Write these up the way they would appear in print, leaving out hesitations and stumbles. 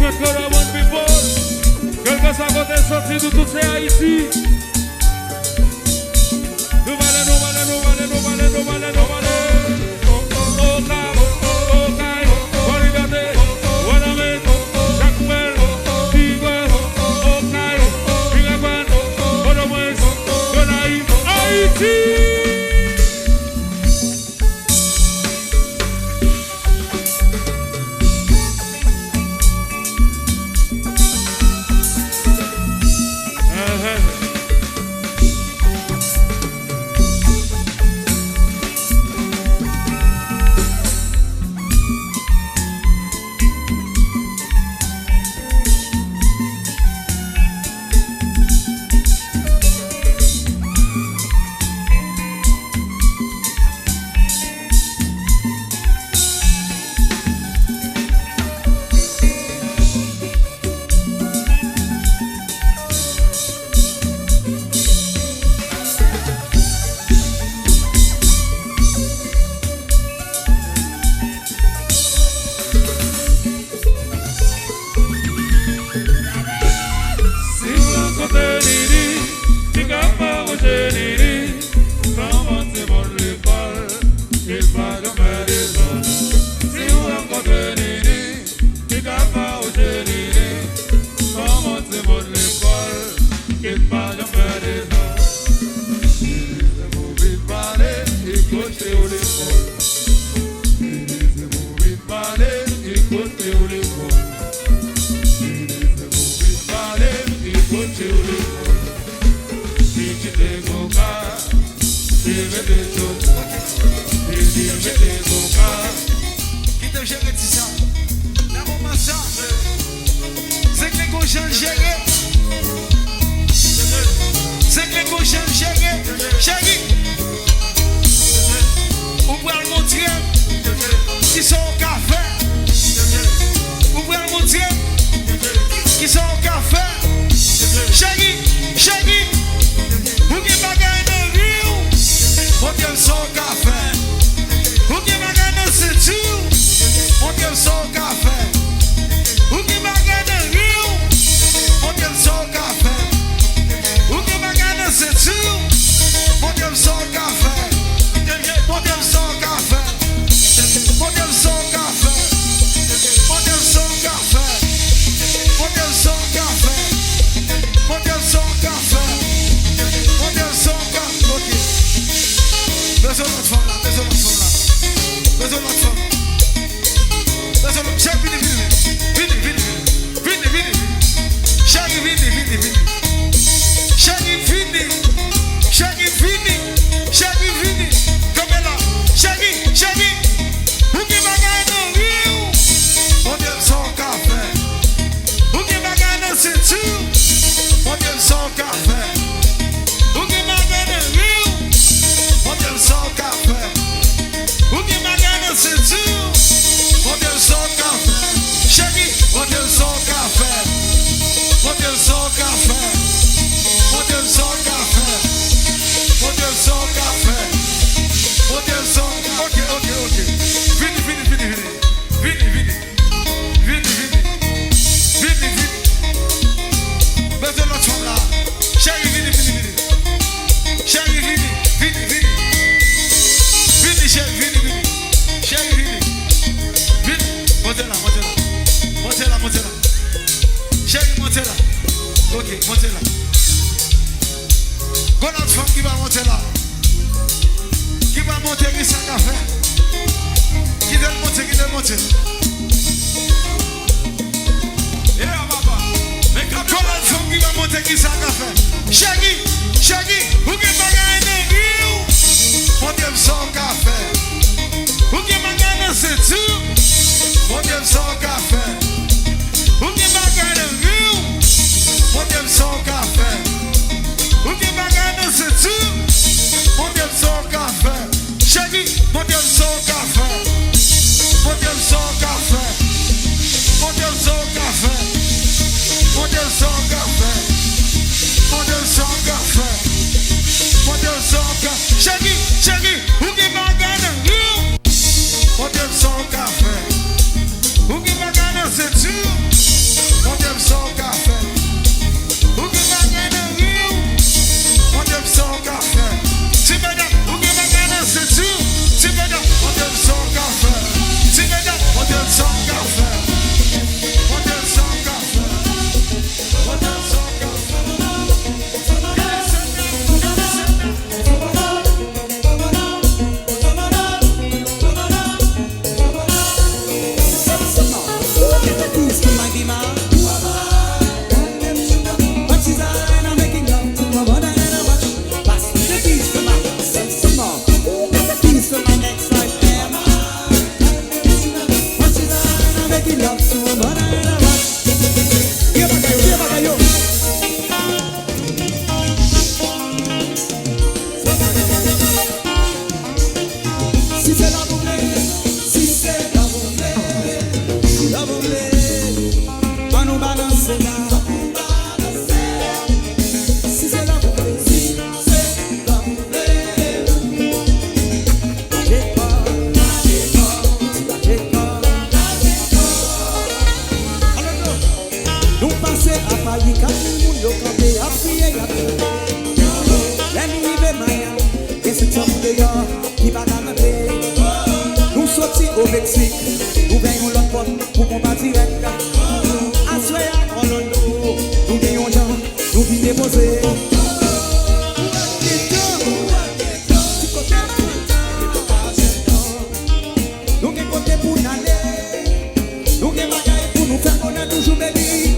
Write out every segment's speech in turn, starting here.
mettre la bonne people. Quel que soit votre sortie de tout c'est Haïti. Nous valons. peace to my demand. But she's alright, I'm making love to my mother and I watch. Pass me the peace to my sister mom. The peace to my ex-wife Emma. But she's alright, I'm making love to my mother and I watch. Give back a yo. Si c'est la boulée, si c'est la boulée, va nous balancer là. Si c'est la boulée, j'ai peur. Nous passer à Paris, quand tout le monde yo campé, à prier, à prier. Les nuits de Maya, et c'est tout dehors qui va t'amener. Nous sortis au Mexique, nous gagnons l'autre porte pour combattre direct. À Soya, en Londres, nous gagnons gens, nous vîmes déposer. Nous gagnons côté pour n'aller, nous gagnons bagaille pour nous faire connaître toujours baby.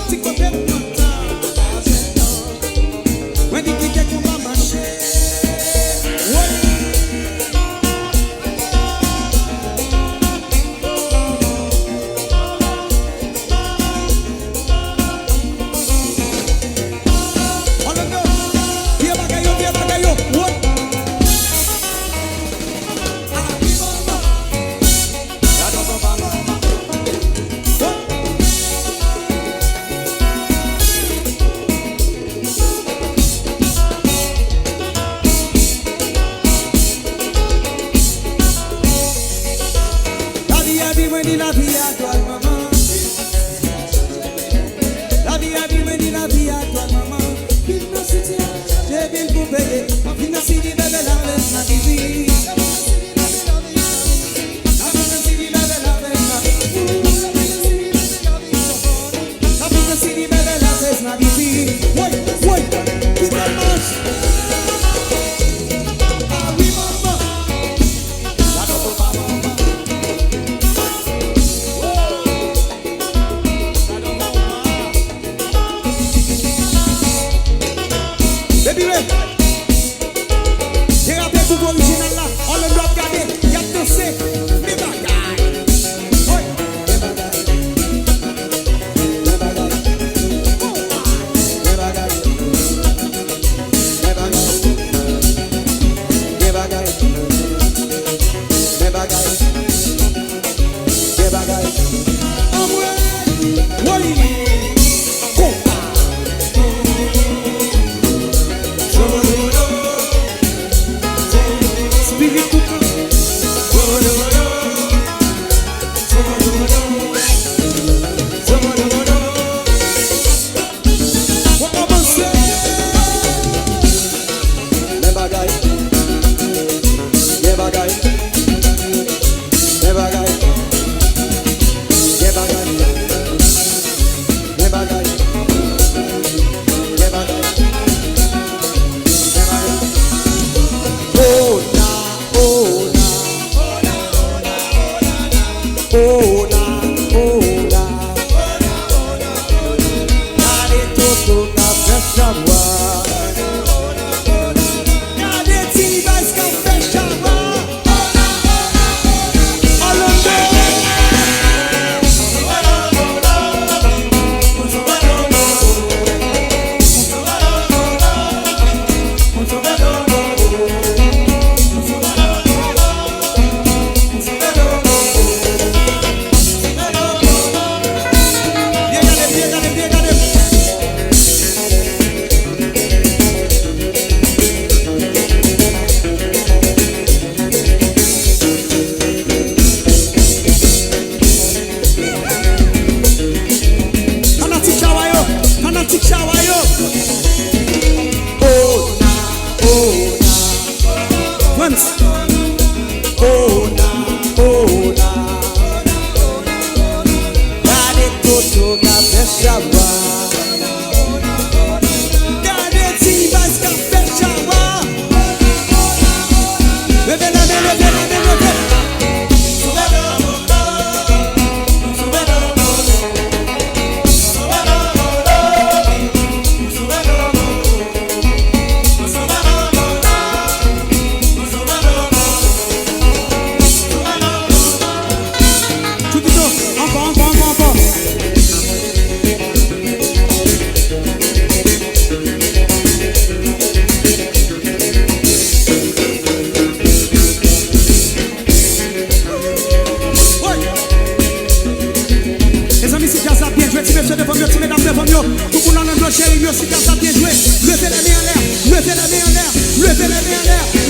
Si côté pour nous when you get to my machine, la vie à toi, maman. La vie à vie, mais la vie à toi, maman. J'ai bien pour payer. Il m'a si dit, bébé, la laisse ma vie. J'ai rappelé tout original là, on le doit garder, il y a dansé, mes bagailles. Oui, mes bagailles. Mes bagailles. Mes bagailles. Mes bagailles. Mes bagailles. Mes bagailles. Mes bagailles. Amoué, oui. jazz a bien joué, si messieurs devant mieux, si mesdames devant mieux, tout le monde en a chéri, mieux si jazz a bien joué. Levez les mains en l'air, levez les mains en l'air, levez les mains en l'air.